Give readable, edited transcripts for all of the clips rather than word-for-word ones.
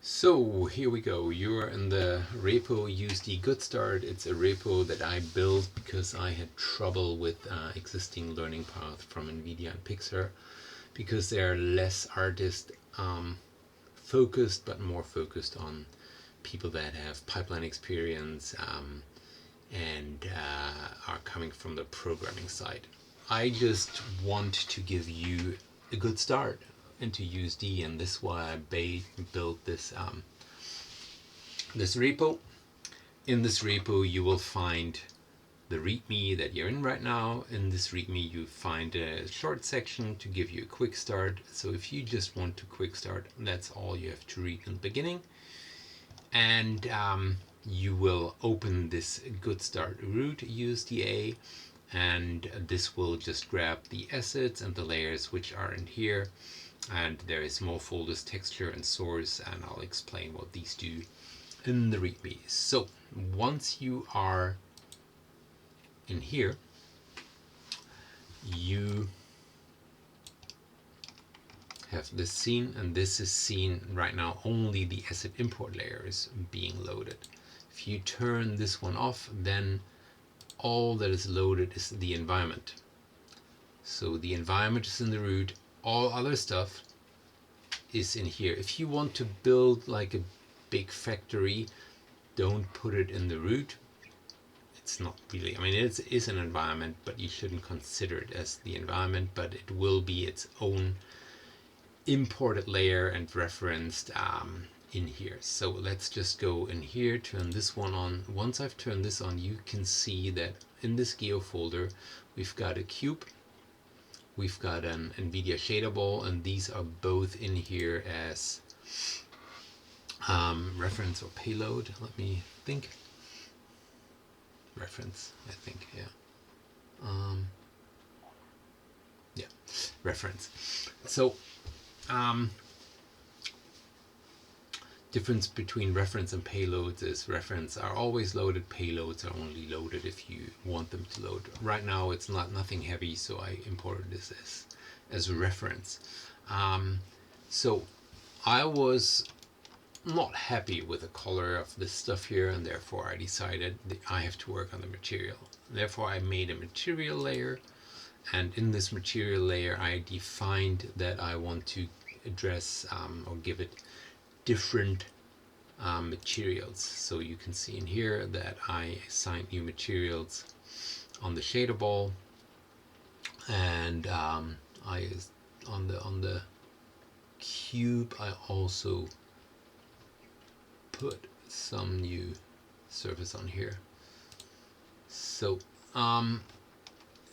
So here we go. You're in the repo USD GoodStart. It's a repo that I built because I had trouble with existing learning path from NVIDIA and Pixar because they're less artist focused but more focused on people that have pipeline experience and are coming from the programming side. I just want to give you a good start into USD, and this is why I built this repo. In this repo, you will find the README that you're in right now. In this README, you find a short section to give you a quick start. So if you just want to quick start, that's all you have to read in the beginning. And you will open this GoodStart root USDA, and this will just grab the assets and the layers which are in here. And there is more folders, texture and source, and I'll explain what these do in the README. So once you are in here, you have this scene, and this is seen right now only the asset import layer is being loaded. If you turn this one off, then all that is loaded is the environment. So the environment is in the root, all other stuff is in here. If you want to build like a big factory, don't put it in the root. It's not really, I mean, it is an environment, but you shouldn't consider it as the environment, but it will be its own imported layer and referenced in here. So let's just go in here, turn this one on. Once I've turned this on, you can see that in this geo folder, we've got a cube, we've got an NVIDIA shadeable, and these are both in here as reference or payload. Let me think. Reference, I think, yeah. Yeah, reference. So difference between reference and payloads is reference are always loaded, payloads are only loaded if you want them to load. Right now it's nothing heavy, so I imported this as a reference. So I was not happy with the color of this stuff here, and therefore I decided that I have to work on the material. Therefore I made a material layer, and in this material layer I defined that I want to address or give it different materials. So you can see in here that I assigned new materials on the shadeable, and I on the cube I also put some new surface on here. So and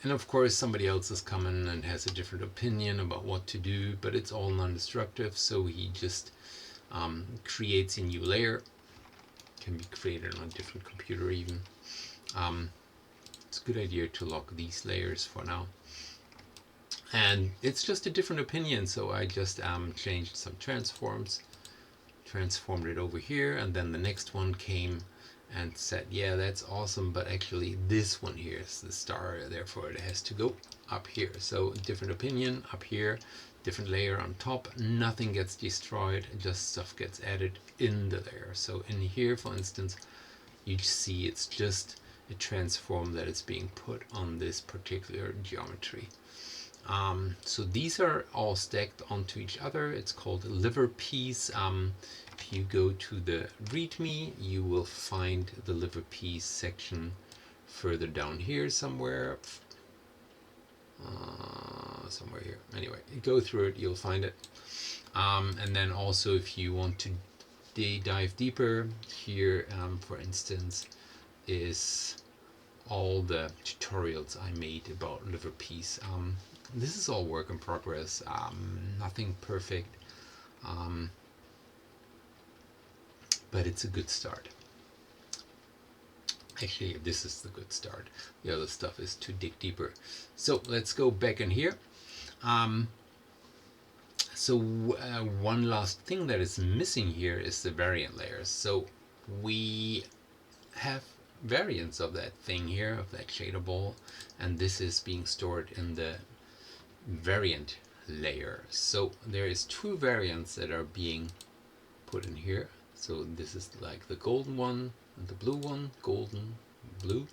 of course somebody else is coming and has a different opinion about what to do, but it's all non-destructive, so he just creates a new layer. Can be created on a different computer even. It's a good idea to lock these layers for now. And it's just a different opinion, so I just changed some transforms, transformed it over here, and then the next one came and said, yeah, that's awesome, but actually this one here is the star, therefore it has to go up here. So different opinion up here, different layer on top, nothing gets destroyed, just stuff gets added in the layer. So in here, for instance, you see it's just a transform that is being put on this particular geometry. So these are all stacked onto each other. It's called a liver piece. If you go to the README, you will find the liver piece section further down here somewhere. Somewhere here. Anyway, go through it, you'll find it. And then also if you want to dive deeper, here, for instance, is all the tutorials I made about liver piece. This is all work in progress, nothing perfect, but it's a good start. Actually, this is the good start. The other stuff is to dig deeper. So let's go back in here. One last thing that is missing here is the variant layers. So we have variants of that thing here, of that shadeable, and this is being stored in the variant layer. So there is two variants that are being put in here. So this is like the golden one and the blue one, golden, blue.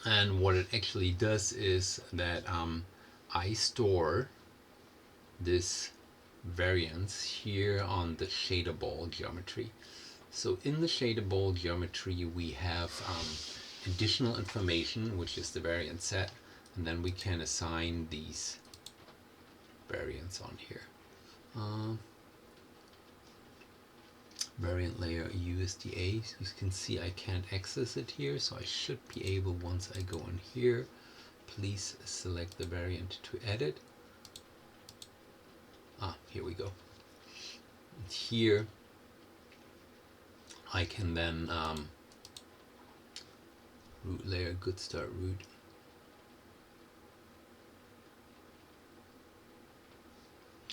And what it actually does is that I store this variance here on the shader ball geometry. So in the shader ball geometry we have additional information, which is the variance set, and then we can assign these variants on here. Variant layer USDA. So you can see I can't access it here, so I should be able, once I go in here, please select the variant to edit. Here we go. And here I can then root layer GoodStart root.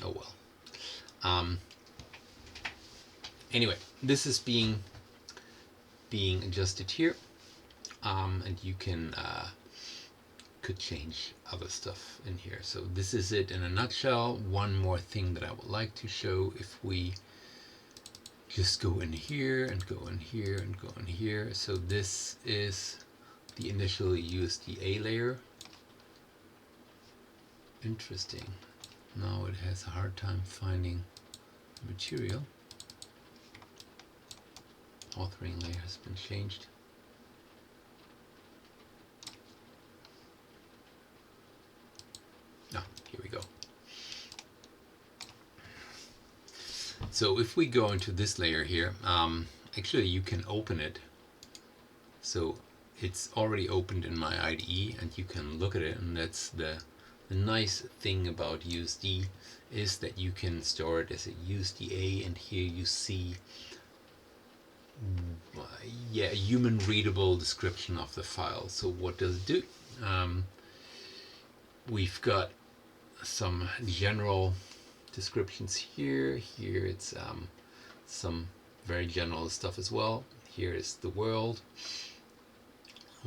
Oh well. Anyway, this is being adjusted here, and you can could change other stuff in here. So this is it in a nutshell. One more thing that I would like to show, if we just go in here and go in here and go in here. So this is the initial USDA layer. Interesting. Now it has a hard time finding material. Authoring layer has been changed. Here we go. So if we go into this layer here, actually you can open it. So it's already opened in my IDE and you can look at it, and that's the nice thing about USD, is that you can store it as a USDA, and here you see a human readable description of the file. So what does it do? We've got some general descriptions here. Here it's some very general stuff as well. Here is the world.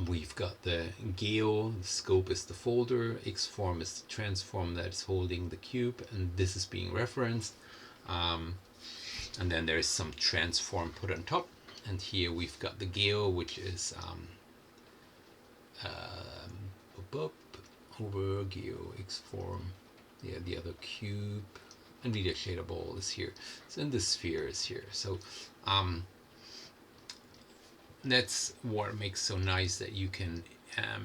We've got the geo, the scope is the folder, xform is the transform that is holding the cube, and this is being referenced. And then there is some transform put on top. And here we've got the geo, which is over geo xform, the other cube, and the shader ball is here. So and the sphere is here. So that's what makes so nice, that you can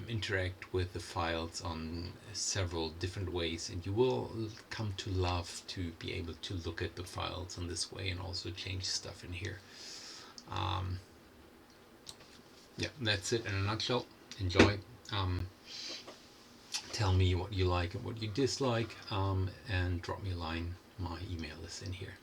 interact with the files on several different ways, and you will come to love to be able to look at the files in this way and also change stuff in here. Yeah, that's it in a nutshell. Enjoy. Tell me what you like and what you dislike, and drop me a line. My email is in here.